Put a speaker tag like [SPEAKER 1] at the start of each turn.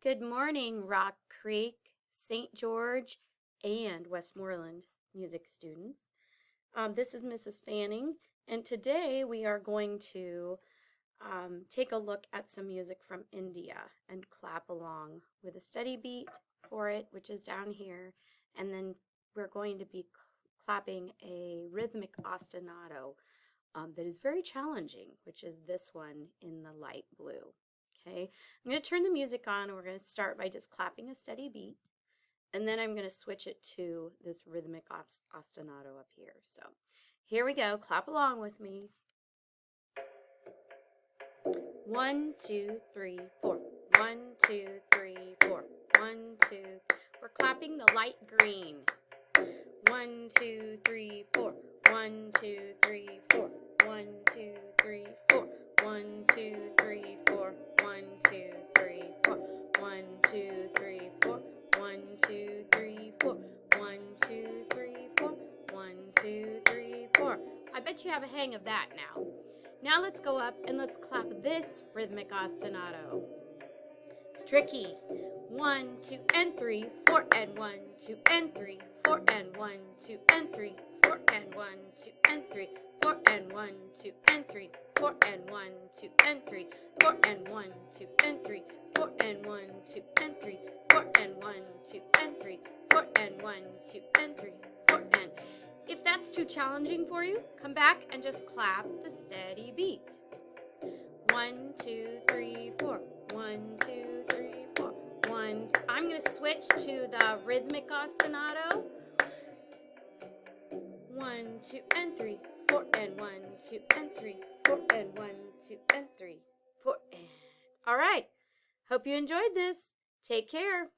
[SPEAKER 1] Good morning, Rock Creek, St. George, and Westmoreland music students. This is Mrs. Fanning, and today we are going to take a look at some music from India and clap along with a steady beat for it, which is down here, and then we're going to be clapping a rhythmic ostinato that is very challenging, which is this one in the light blue. Okay, I'm going to turn the music on, and we're going to start by just clapping a steady beat, and then I'm going to switch it to this rhythmic ostinato up here. So here we go. Clap along with me. 1, 2, 3, 4. 1, 2, 3, 4. 1, 2. We're clapping the light green. 1, 2, 3, 4. 1, 2, 3, 4. 1, 2, 3, 4. 1, 2, 3, 4. 1, 2, 3, 4. 1, 2, 3, 4. 1, 2, 3, 4. 1, 2, 3, 4. 1, 2, 3, 4. I bet you have a hang of that now. Now let's go up and let's clap this rhythmic ostinato. It's tricky. 1, 2, and 3, 4, and 1, 2, and 3, 4, and 1, 2, and 3, 4, and 1, 2, and 3, 4, and 1, 2, and 3, 4, and 1, 2, and 3, 4, and 1, 2, and 3, 4, and 1, 2, and 3, 4, and 1, 2, and 3, 4, and 1, 2, and 3, 4, and. If that's too challenging for you, come back and just clap the steady beat. 1, 2, 3, 4. 1, 2, 3, 4. 1. I'm going to switch to the rhythmic ostinato. 1, 2, and 3, 4, and 1, 2, and 3, 4, and 1, 2, and 3, 4, and. All right. Hope you enjoyed this. Take care.